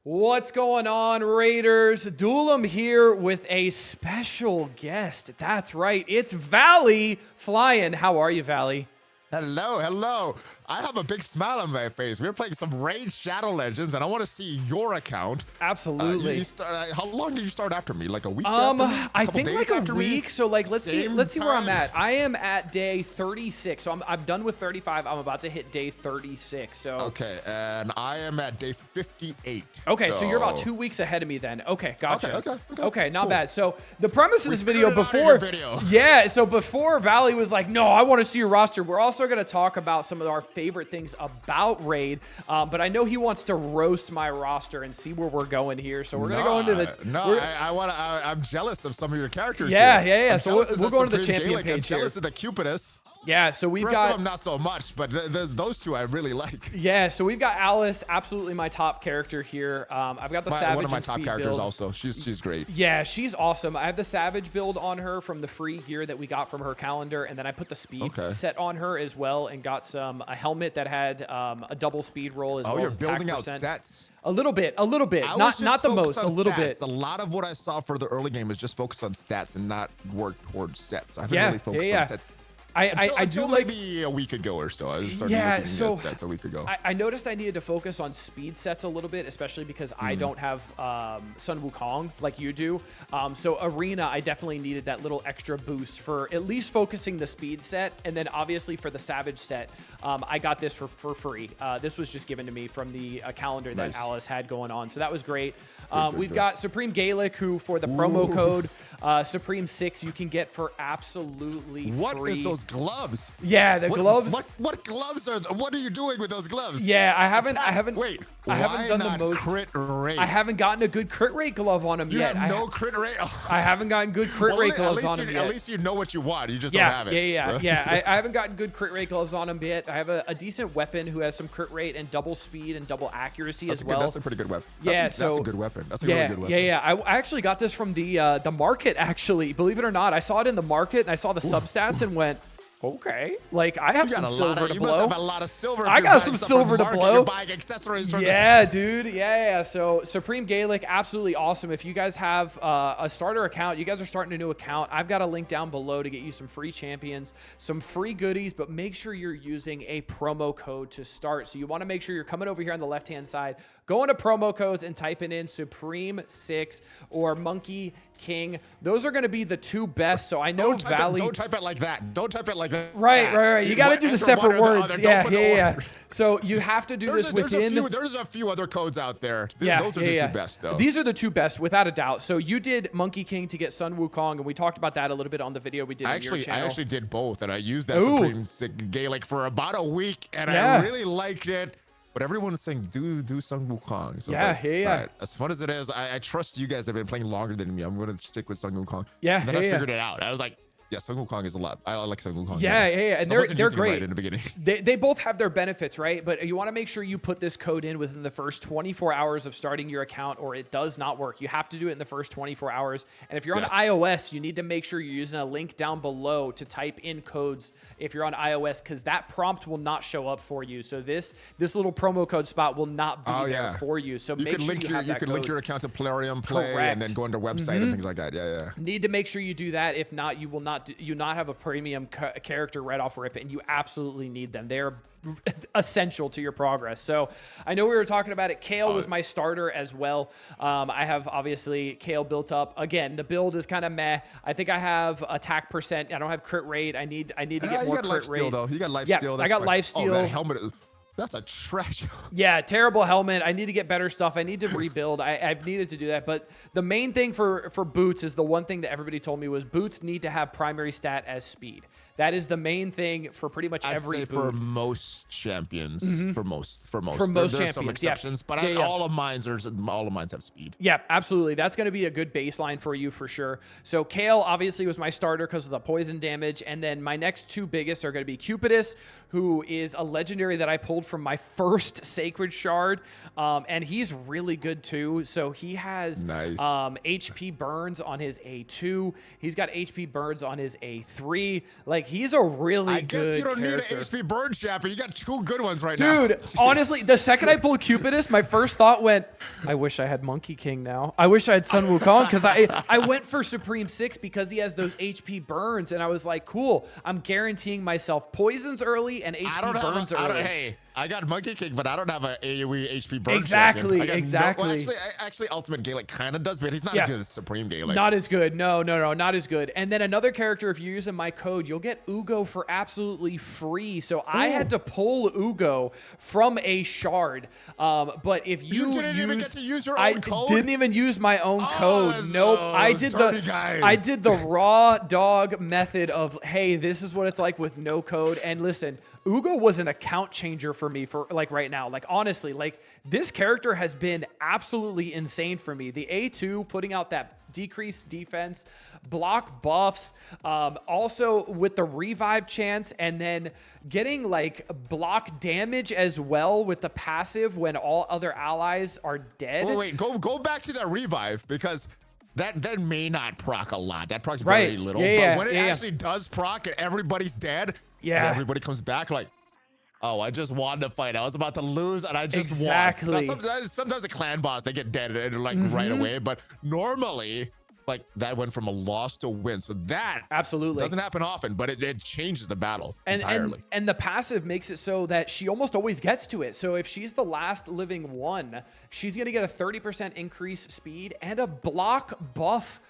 What's going on, Raiders? Doolum here with a special guest. That's right, it's Valley flying. How are you, Valley? Hello. I have a big smile on my face. We're playing some Raid Shadow Legends, and I want to see your account. Absolutely. How long did you start after me? Like a week after me? I think like a week. So like, let's see where I'm at. Time? I am at day 36. So I'm done with 35. I'm about to hit day 36. So Okay, and I am at day 58. Okay, so you're about 2 weeks ahead of me then. Okay, gotcha. Okay, not cool. bad. So the premise of this video figured it out in before, your video. yeah. So before Valley was like, no, I want to see your roster. We're also going to talk about some of our favorite things about Raid, but I know he wants to roast my roster and see where we're going here. So we're going to go into the. I'm jealous of some of your characters. Yeah, here. yeah. So we'll go into the champion Gaelic. page I'm jealous here. of the Cupidus. Yeah, so we've The rest got of them not so much, but those two I really like. Yeah, so we've got Alice, absolutely my top character here. I've got the Savage one of my and top Speed characters build. also. She's great. Yeah, she's awesome. I have the Savage build on her from the free gear that we got from her calendar, and then I put the Speed set on her as well, and got a helmet that had a double speed roll as well as you're attack building out percent. sets. A little bit. Not the most, a little bit. A lot of what I saw for the early game is just focus on stats and not work towards sets. I haven't Yeah, really focused on sets. I do like maybe a week ago or so. I was starting looking at sets a week ago. I noticed I needed to focus on speed sets a little bit, especially because I don't have Sun Wukong like you do. So Arena, I definitely needed that little extra boost for at least focusing the speed set, and then obviously for the Savage set, I got this for free. This was just given to me from the calendar that Alice had going on, so that was great. We've got Supreme Gaelic, who for the promo code Supreme 6 you can get for absolutely free. What is those gloves? Yeah, the gloves. What gloves are? What are you doing with those gloves? Yeah, I haven't Wait, I haven't done the most crit rate. I haven't gotten a good crit rate glove on him yet. You have no crit rate. Oh. I haven't gotten good crit rate gloves on him yet. At least you know what you want. You just don't have it. Yeah. I haven't gotten good crit rate gloves on him yet. I have a decent weapon who has some crit rate and double speed and double accuracy as well. That's a pretty good weapon. That's a good weapon. That's a really good weapon. Yeah. I actually got this from the market. Actually, believe it or not, I saw it in the market and I saw the substats and went, okay, like I have some silver to blow. You must have a lot of silver. I got some silver to blow. You're buying accessories from dude. Yeah. So Supreme Gaelic, absolutely awesome. If you guys have a starter account, you guys are starting a new account, I've got a link down below to get you some free champions, some free goodies, but make sure you're using a promo code to start. So you want to make sure you're coming over here on the left-hand side, go into promo codes and typing in Supreme 6 or Monkey King. Those are going to be the two best. So I know Valley. Don't type it like that. Right. You got to do the separate words. Yeah. So you have to do this within. There's a few other codes out there. Yeah, those are the two best, though. These are the two best, without a doubt. So you did Monkey King to get Sun Wukong, and we talked about that a little bit on the video we did on your channel. I actually did both, and I used that Supreme Gaelic for about a week, and I really liked it. But everyone's saying do Sun Wukong. So yeah. Right, as fun as it is, I trust you guys have been playing longer than me. I'm going to stick with Sun Wukong. Yeah, and then I figured it out. I was like, yeah, Sun Wukong is a lot. I like Sun Wukong. Yeah, and they're great. Right in the beginning. They both have their benefits, right? But you want to make sure you put this code in within the first 24 hours of starting your account, or it does not work. You have to do it in the first 24 hours. And if you're on iOS, you need to make sure you're using a link down below to type in codes if you're on iOS, because that prompt will not show up for you. So this little promo code spot will not be there for you. So make sure you have that code. You can link your account to Plarium Play and then go on their website and things like that. Yeah. Need to make sure you do that. If not, you will not have a premium character right off rip, and you absolutely need them. They're essential to your progress. So I know we were talking about it. Kale was my starter as well. I have obviously Kale built up. Again, the build is kind of meh. I think I have attack percent. I don't have crit rate. I need to get more crit rate. Though. You got life steal. I got life steal. That helmet. That's a trash. Yeah, terrible helmet. I need to get better stuff. I need to rebuild. I've needed to do that. But the main thing for boots is the one thing that everybody told me was boots need to have primary stat as speed. That is the main thing for pretty much every boot. For most champions. For most champions, there's some exceptions, but all of mine have speed. Yeah, absolutely. That's going to be a good baseline for you for sure. So Kale obviously was my starter because of the poison damage, and then my next two biggest are going to be Cupidus, who is a legendary that I pulled from my first Sacred Shard, and he's really good too. So he has nice. HP burns on his A2. He's got HP burns on his A3. Like, he's a really good character. I guess you don't need an HP burn champion. You got 2 good ones right now. Dude, honestly, the second I pulled Cupidus, my first thought went, I wish I had Monkey King now. I wish I had Sun Wukong, because I went for Supreme 6 because he has those HP burns, and I was like, cool, I'm guaranteeing myself poisons early and HP burns early. Hey, I got Monkey King, but I don't have an AoE HP burn Exactly, champion. exactly. Actually, Ultimate Gaelic kind of does, but he's not as good as Supreme Gaelic. Not as good. No, not as good. And then another character, if you're using my code, you'll get Ugo for absolutely free. So I had to pull Ugo from a shard. But if you didn't even get to use your own code? I didn't even use my own code. Nope. I did the raw dog method of, hey, this is what it's like with no code. And listen, Ugo was an account changer for me for like right now. Like, honestly, like, this character has been absolutely insane for me. The A2 putting out that decreased defense, block buffs, also with the revive chance, and then getting like block damage as well with the passive when all other allies are dead. Wait, go back to that revive, because that may not proc a lot. That procs very little. But when it actually does proc and everybody's dead, and everybody comes back like, oh, I just wanted to fight. I was about to lose, and I just won. Now, sometimes the clan boss, they get dead and like right away. But normally, like, that went from a loss to a win. So that absolutely doesn't happen often, but it changes the battle entirely. And the passive makes it so that she almost always gets to it. So if she's the last living one, she's going to get a 30% increase speed and a block buff.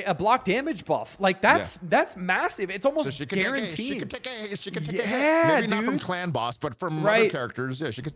A block damage buff. Like, that's massive. It's almost guaranteed. She could take a hit. Maybe not from clan boss, but from other characters. Yeah, she could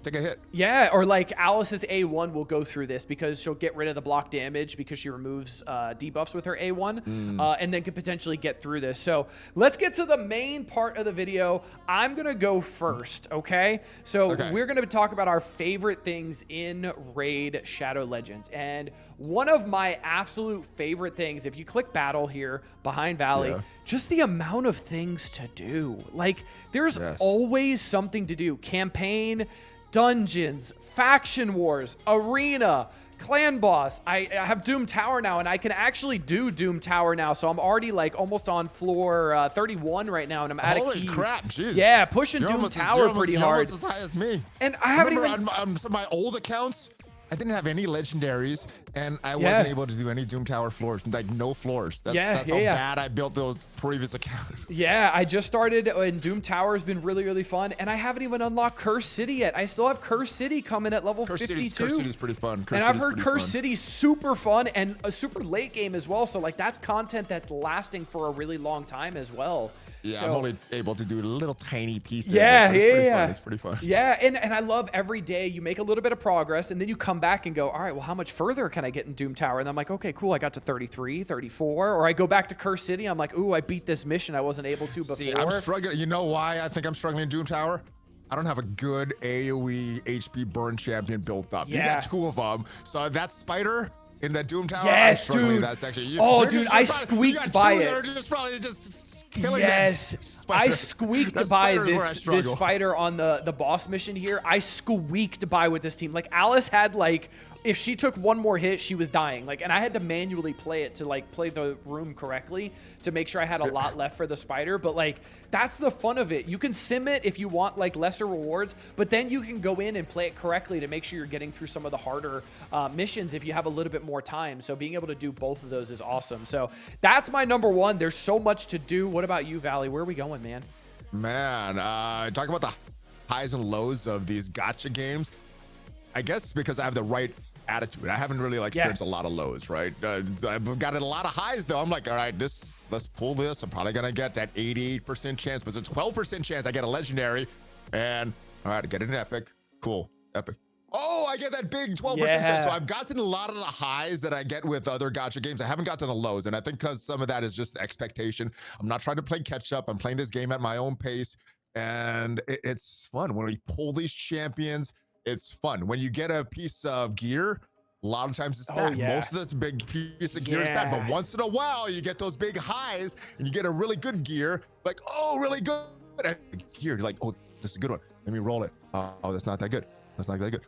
take a hit. Yeah, or like Alice's A1 will go through this because she'll get rid of the block damage because she removes debuffs with her A1, and then could potentially get through this. So let's get to the main part of the video. I'm going to go first, okay? So we're going to talk about our favorite things in Raid Shadow Legends. And one of my absolute favorite things, if you click battle here behind Valley, just the amount of things to do. Like, there's always something to do. Campaign, dungeons, faction wars, arena, clan boss. I have Doom Tower now, and I can actually do Doom Tower now. So I'm already like almost on floor 31 right now, and I'm out of keys. Holy crap, jeez. Yeah, pushing Doom Tower pretty hard. You're almost as high as me. And I haven't even... on some of my old accounts, I didn't have any legendaries, and I wasn't able to do any Doom Tower floors, like no floors. That's how bad I built those previous accounts. Yeah, I just started, and Doom Tower has been really, really fun, and I haven't even unlocked Curse City yet. I still have Curse City coming at level 52. Curse City's pretty fun. And I've heard Curse City's super fun and a super late game as well, so like that's content that's lasting for a really long time as well. Yeah, so, I'm only able to do little tiny pieces. It's pretty fun. Yeah, and I love every day you make a little bit of progress, and then you come back and go, all right, well, how much further can I get in Doom Tower? And I'm like, okay, cool, I got to 33, 34. Or I go back to Curse City, I'm like, ooh, I beat this mission I wasn't able to before. See, I'm struggling. You know why I think I'm struggling in Doom Tower? I don't have a good AoE HP burn champion built up. You got 2 of them. So that spider in that Doom Tower, yes, dude. That section. Dude, I squeaked by it. Yes, I squeaked by this spider on the boss mission here. I squeaked by with this team. Like, Alice had like, if she took one more hit, she was dying. Like, and I had to manually play it to like play the room correctly to make sure I had a lot left for the spider. But like, that's the fun of it. You can sim it if you want like lesser rewards, but then you can go in and play it correctly to make sure you're getting through some of the harder missions if you have a little bit more time. So being able to do both of those is awesome. So that's my number one. There's so much to do. What about you, Valley? Where are we going, man? Man, talk about the highs and lows of these gacha games. I guess because I have the right attitude. I haven't really like experienced a lot of lows, right? I've got a lot of highs though. I'm like, all right, let's pull this. I'm probably gonna get that 88% chance, but it's a 12% chance I get a legendary. And all right, I get an epic. Cool, epic. Oh, I get that big 12% chance. So I've gotten a lot of the highs that I get with other gacha games. I haven't gotten the lows, and I think because some of that is just expectation. I'm not trying to play catch up. I'm playing this game at my own pace, and it's fun when we pull these champions. It's fun when you get a piece of gear. A lot of times it's bad. Most of the big piece of gear is bad, but once in a while you get those big highs and you get a really good gear. Like, oh, really good. But here, you're like, oh, this is a good one. Let me roll it. Oh, that's not that good. That's not that good.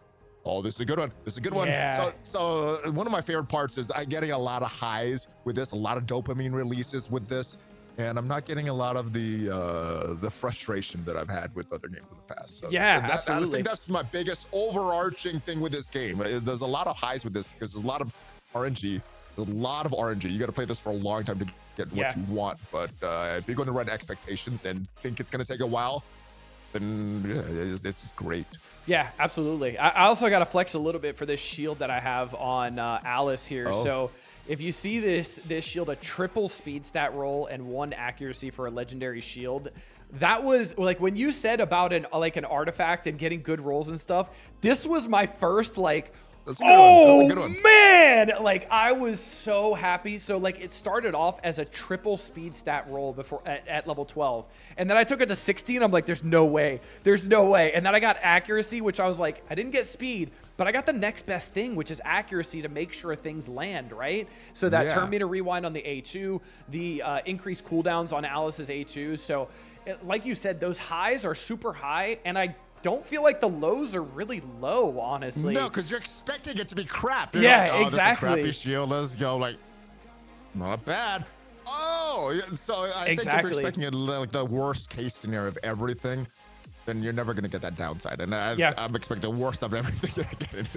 Oh, this is a good one. This is a good one. Yeah. So one of my favorite parts is I'm getting a lot of highs with this, a lot of dopamine releases with this, and I'm not getting a lot of the frustration that I've had with other games in the past. So yeah, I absolutely. think that's my biggest overarching thing with this game. There's a lot of highs with this because there's a lot of RNG. There's a lot of RNG. You got to play this for a long time to get what you want. But if you're going to run expectations and think it's going to take a while, then yeah, it's great. Yeah, absolutely. I also got to flex a little bit for this shield that I have on Alice here. Oh. So if you see this shield, a triple speed stat roll and 1 accuracy for a legendary shield, that was like when you said about an artifact and getting good rolls and stuff, this was my first like, oh man, like I was so happy. So like it started off as a triple speed stat roll before at level 12, and then I took it to 16. I'm like, there's no way, and then I got accuracy, which I was like, I didn't get speed, but I got the next best thing, which is accuracy to make sure things land right. So that turned me to rewind on the A2, the increased cooldowns on Alice's A2. So like you said, those highs are super high, and I don't feel like the lows are really low, honestly. No, because you're expecting it to be crap. You're yeah, like, oh, exactly. This is a crappy shield. Let's go. Like, not bad. Oh, so I think if you're expecting it like the worst case scenario of everything, then you're never going to get that downside. And I'm expecting the worst of everything.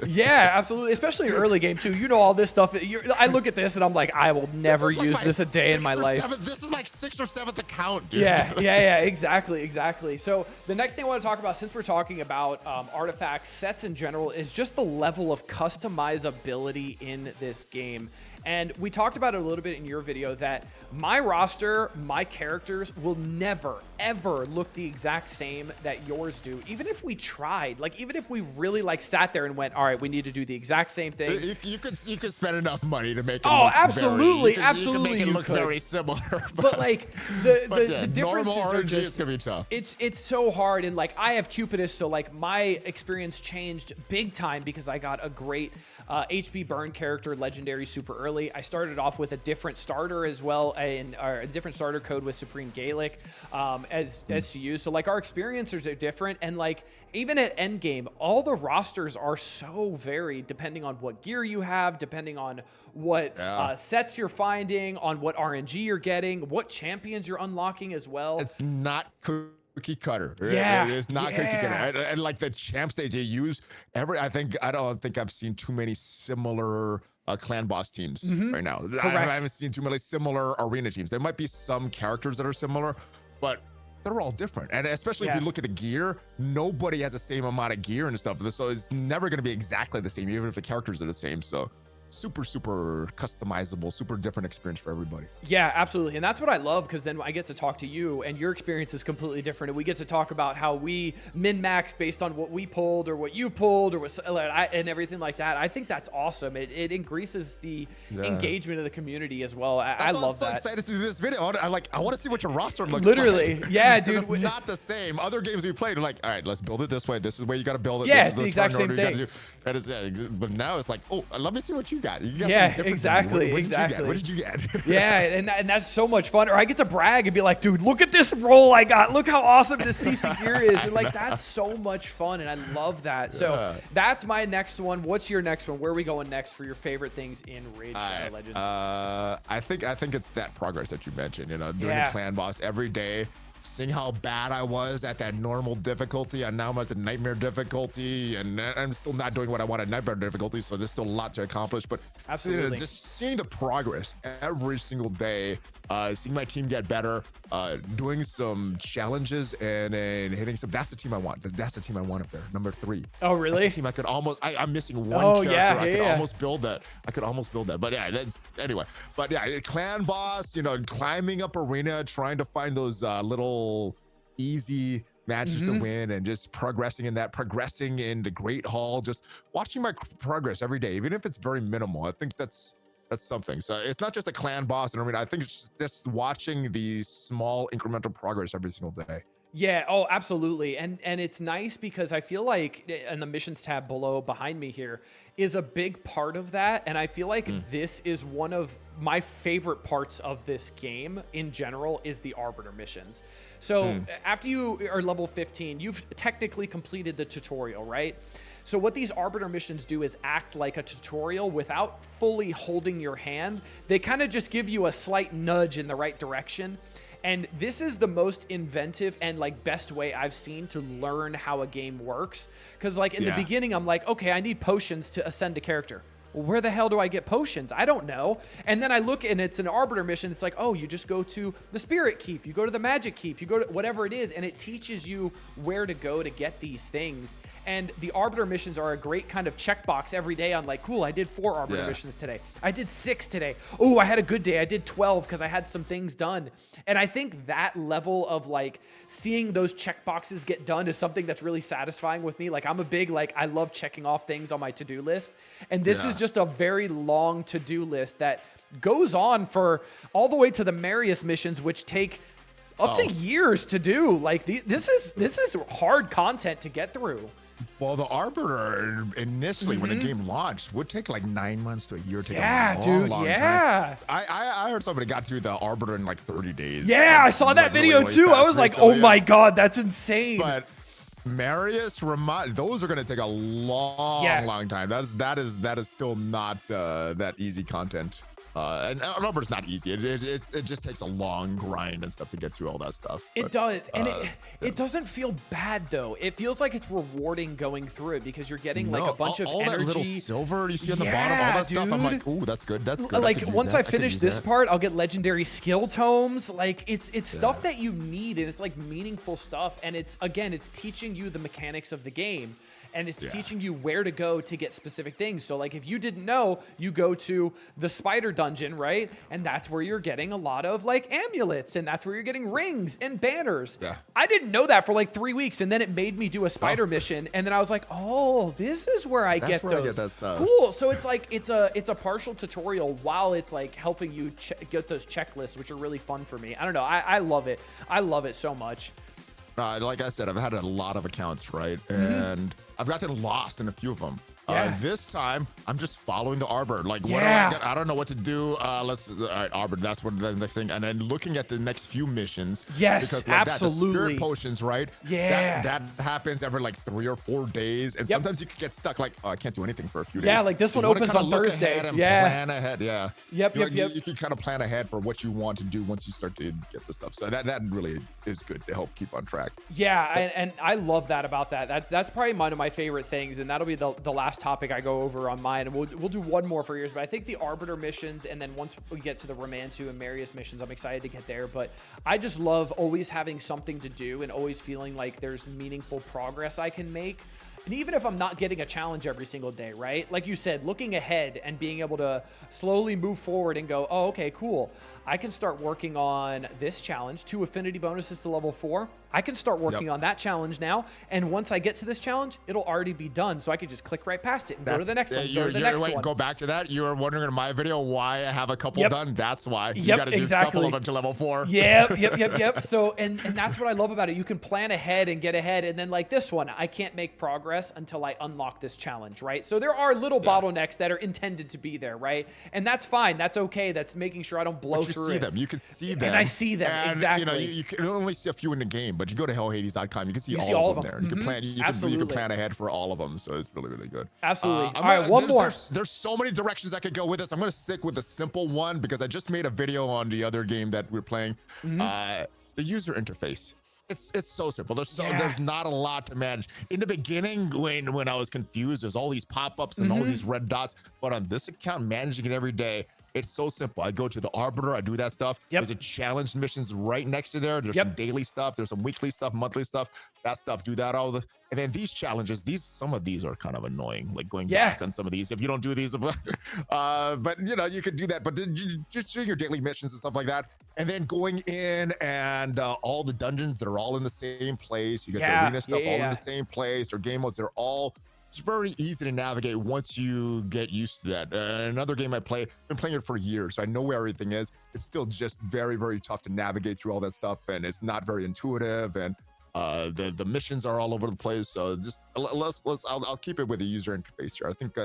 Yeah, absolutely. Especially early game too. You know, all this stuff. I look at this and I'm like, I will never use this a day in my life. This is my 6th or 7th account, dude. Yeah, exactly. So the next thing I want to talk about, since we're talking about artifacts, sets in general, is just the level of customizability in this game. And we talked about it a little bit in your video that my roster, my characters will never, ever look the exact same that yours do. Even if we tried, like even if we really like sat there and went, all right, we need to do the exact same thing. You could spend enough money to make it look absolutely. You could make it look very similar. But like the differences are just, is gonna be tough. It's so hard. And like I have Cupidus, so like my experience changed big time because I got a great HP burn character legendary super early. I started off with a different starter as well, and a different starter code with Supreme Gaelic as to use. So like our experiences are different, and like even at end game, all the rosters are so varied depending on what gear you have, depending on what sets you're finding, on what RNG you're getting, what champions you're unlocking as well. It's not cookie cutter. Yeah, it is not cookie cutter. And like the champs they use, I don't think I've seen too many similar clan boss teams right now. I haven't seen too many similar arena teams. There might be some characters that are similar, but they're all different. And especially if you look at the gear, nobody has the same amount of gear and stuff. So it's never going to be exactly the same, even if the characters are the same. So super customizable, super different experience for everybody. Yeah, absolutely. And that's what I love, because then I get to talk to you and your experience is completely different, and we get to talk about how we min-maxed based on what we pulled or what you pulled or and everything like that. I think that's awesome. It increases the engagement of the community as well. I love that. I'm so excited to do this video. I want to see what your roster looks like. Yeah, dude. It's not the same. Other games we played are like, all right, let's build it this way. This is where you got to build it. Yeah, it's the exact same thing. But now it's like, oh, let me see what you got. Exactly. What did you get? Yeah, and that's so much fun. Or I get to brag and be like, dude, look at this roll I got. Look how awesome this piece of gear is. And like, that's so much fun, and I love that. So that's my next one. What's your next one? Where are we going next for your favorite things in Raid Shadow Legends? I think it's that progress that you mentioned. You know, doing the clan boss every day. Seeing how bad I was at that normal difficulty, and now I'm at the nightmare difficulty, and I'm still not doing what I want at nightmare difficulty, so there's still a lot to accomplish. But absolutely, just seeing the progress every single day, seeing my team get better, doing some challenges and hitting some. That's the team I want. That's the team I want up there, number 3. Oh, really? That's the team I could almost. I'm missing one character. I could almost build that. But yeah, anyway. But yeah, clan boss. You know, climbing up arena, trying to find those little easy matches to win, and just progressing in the Great Hall, just watching my progress every day, even if it's very minimal. I think that's something. So it's not just a clan boss, and I think it's just watching the small incremental progress every single day. Yeah, oh, absolutely. And it's nice because I feel like, and the missions tab below behind me here is a big part of that. And I feel like this is one of my favorite parts of this game in general is the Arbiter missions. So after you are level 15, you've technically completed the tutorial, right? So what these Arbiter missions do is act like a tutorial without fully holding your hand. They kind of just give you a slight nudge in the right direction. And this is the most inventive and like best way I've seen to learn how a game works. Because like in the beginning, I'm like, okay, I need potions to ascend a character. Well, where the hell do I get potions? I don't know. And then I look and it's an Arbiter mission. It's like, oh, you just go to the Spirit Keep. You go to the Magic Keep. You go to whatever it is. And it teaches you where to go to get these things. And the Arbiter missions are a great kind of checkbox every day on like, cool, I did 4 Arbiter missions today. I did 6 today. Oh, I had a good day. I did 12 because I had some things done. And I think that level of like seeing those checkboxes get done is something that's really satisfying with me. Like I'm a big, like I love checking off things on my to-do list. And this is just a very long to-do list that goes on for all the way to the Marius missions, which take up to years to do. Like this is hard content to get through. Well, the Arbiter initially, when the game launched, would take like 9 months to a year. Take long time. I heard somebody got through the Arbiter in like 30 days. Yeah, like, I saw that video really too. I was like, oh my God, that's insane. But Marius, those are going to take a long time. That is still not that easy content. And Arbiter's not easy. It just takes a long grind and stuff to get through all that stuff. It does, and it doesn't feel bad though. It feels like it's rewarding going through it because you're getting like a bunch of all energy. That little silver you see on the bottom, all that stuff. I'm like, ooh, that's good. That's good. Like once I finish this part, I'll get legendary skill tomes. Like it's stuff that you need, and it's like meaningful stuff. And it's teaching you the mechanics of the game. And it's teaching you where to go to get specific things. So like if you didn't know, you go to the spider dungeon, right? And that's where you're getting a lot of like amulets, and that's where you're getting rings and banners. Yeah. I didn't know that for like 3 weeks, and then it made me do a spider mission, and then I was like, oh, this is where I get those. I get that stuff. Cool. So it's like it's a partial tutorial while it's like helping you get those checklists, which are really fun for me. I don't know. I love it. I love it so much. Like I said, I've had a lot of accounts, right? And I've gotten lost in a few of them. This time, I'm just following the Arbiter. Like, what do I get? I don't know what to do. Arbiter, that's what the next thing. And then looking at the next few missions. Yes, because, like absolutely. The spirit potions, right? Yeah. That happens every like 3 or 4 days. And sometimes you can get stuck like, oh, I can't do anything for a few days. Yeah, like this one opens on Thursday. Plan ahead, Yep. You can kind of plan ahead for what you want to do once you start to get the stuff. So that really is good to help keep on track. Yeah, and I love that about that. That's probably one of my favorite things, and that'll be the last topic I go over on mine, and we'll do one more for yours. But I think the Arbiter missions, and then once we get to the Romantu and Marius missions, I'm excited to get there. But I just love always having something to do and always feeling like there's meaningful progress I can make. And even if I'm not getting a challenge every single day, right? Like you said, looking ahead and being able to slowly move forward and go, oh, okay, cool. I can start working on this challenge, 2 affinity bonuses to level 4. I can start working on that challenge now. And once I get to this challenge, it'll already be done. So I can just click right past it and go to the next one, go to the next one. Go back to that. You were wondering in my video why I have a couple done. That's why. You got to do a couple of them to level 4. Yep. So, and that's what I love about it. You can plan ahead and get ahead. And then like this one, I can't make progress until I unlock this challenge, right? So there are little bottlenecks that are intended to be there, right? And that's fine. That's okay. That's making sure I don't blow through it. You can see them. And I see them, and, exactly. You can only see a few in the game, but you go to hellhades.com, you can see all of them there. You can plan. You can plan ahead for all of them, so it's really, really good. Absolutely. All right, one more. There's so many directions I could go with this. I'm going to stick with a simple one because I just made a video on the other game that we're playing. The user interface. It's so simple. There's not a lot to manage. In the beginning, when I was confused, there's all these pop-ups and all these red dots. But on this account, managing it every day, it's so simple. I go to the Arbiter, I do that stuff. There's a challenge missions right next to there. There's some daily stuff. There's some weekly stuff, monthly stuff. That stuff, do that all the. And then these challenges, some of these are kind of annoying. Like going back on some of these if you don't do these. But you could do that. But then you just doing your daily missions and stuff like that. And then going in and all the dungeons that are all in the same place. You get the arena stuff all in the same place. Their game modes, they're all. It's very easy to navigate once you get used to that. Another game I play, been playing it for years, so I know where everything is. It's still just very, very tough to navigate through all that stuff, and it's not very intuitive. And The missions are all over the place. So just I'll keep it with the user interface here. I think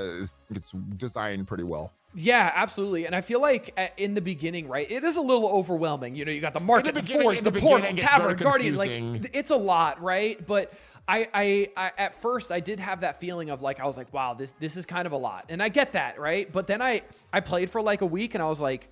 it's designed pretty well. Yeah, absolutely. And I feel like in the beginning, right, it is a little overwhelming. You know, you got the market, the force, the portal, tavern, guardian, like it's a lot, right? But I at first I did have that feeling of like, I was like, wow, this is kind of a lot. And I get that, right? But then I played for like a week and I was like,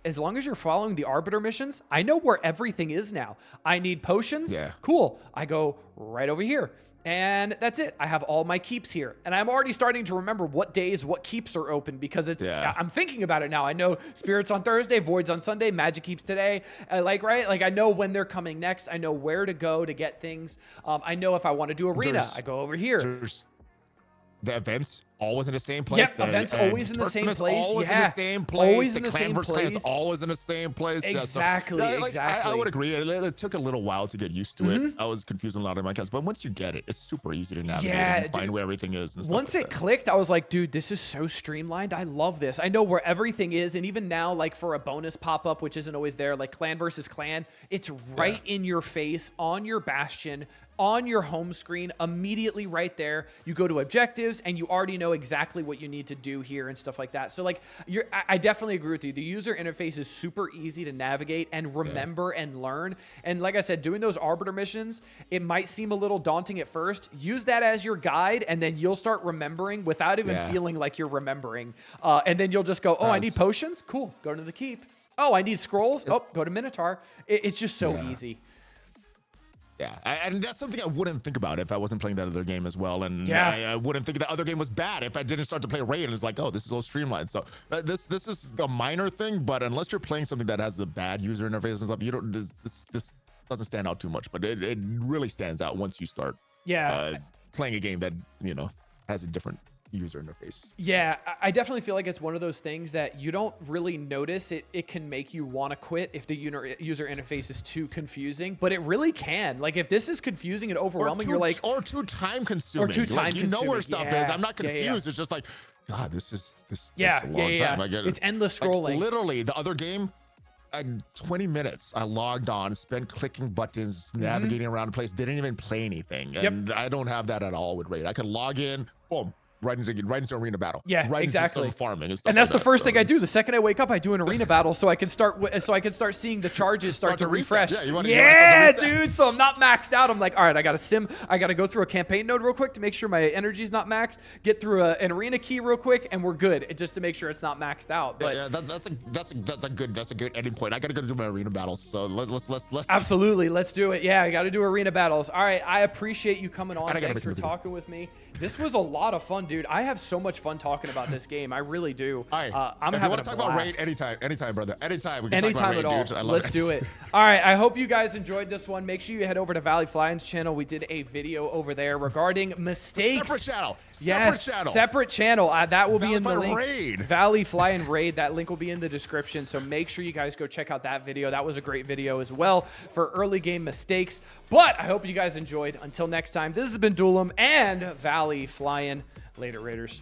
as long as you're following the Arbiter missions, I know where everything is now. I need potions. Yeah. Cool. I go right over here. And that's it. I have all my keeps here. And I'm already starting to remember what days, what keeps are open because I'm thinking about it now. I know Spirits on Thursday, Voids on Sunday, Magic keeps today. Right? Like I know when they're coming next. I know where to go to get things. I know if I want to do arena, I go over here. The events always in the same place. Yep, events always in the same place. Always in the same place. Always in the same place. Always in the same place. Exactly, exactly. I would agree. It took a little while to get used to it. I was confusing a lot of my accounts, but once you get it, it's super easy to navigate and find where everything is. And once it clicked, I was like, dude, this is so streamlined. I love this. I know where everything is. And even now, like for a bonus pop-up, which isn't always there, like clan versus clan, it's right in your face, on your bastion, on your home screen, immediately right there. You go to objectives and you already know exactly what you need to do here and stuff like that. So like I definitely agree with you. The user interface is super easy to navigate and remember and learn. And like I said, doing those Arbiter missions, it might seem a little daunting at first. Use that as your guide and then you'll start remembering without even feeling like you're remembering. And then you'll just go, oh, I need potions? Cool. Go to the keep. Oh, I need scrolls? Oh, go to Minotaur. It's just so easy. Yeah, and that's something I wouldn't think about if I wasn't playing that other game as well. And I wouldn't think that other game was bad if I didn't start to play Raid and it's like, oh, this is all streamlined. So this is a minor thing, but unless you're playing something that has a bad user interface and stuff, you don't. This doesn't stand out too much, but it really stands out once you start playing a game that has a different user interface. Yeah, I definitely feel like it's one of those things that you don't really notice. It can make you want to quit if the user interface is too confusing, but it really can. Like if this is confusing and overwhelming, you're like, or too time consuming. Or too time consuming. You know where stuff is. I'm not confused. It's just like, God, this takes a long time. I get it. It's endless scrolling. Like, literally, the other game, 20 minutes I logged on, spent clicking buttons, navigating around the place, didn't even play anything. And I don't have that at all with Raid. I can log in, boom, right into arena battle. Yeah, right exactly. Into some farming and that's the first thing I do. The second I wake up, I do an arena battle so I can start seeing the charges start to refresh. Yeah, dude. So I'm not maxed out. I'm like, all right, I got to go through a campaign node real quick to make sure my energy's not maxed. Get through an arena key real quick, and we're good. Just to make sure it's not maxed out. But that's a good ending point. I got to go do my arena battles. So let's absolutely, let's do it. Yeah, I got to do arena battles. All right, I appreciate you coming on. Thanks for talking with me. This was a lot of fun, dude. I have so much fun talking about this game. I really do. I'm having a blast. If you want to talk about Raid anytime, brother. Anytime. We can talk about Raid, at all. Let's do it. All right. I hope you guys enjoyed this one. Make sure you head over to Valley Flying's channel. We did a video over there regarding mistakes. Separate channel. Separate channel. That will be in the link. Raid. Valley Flying Raid. That link will be in the description. So make sure you guys go check out that video. That was a great video as well for early game mistakes. But I hope you guys enjoyed. Until next time, this has been Duelim and Valley Flying. Later, Raiders.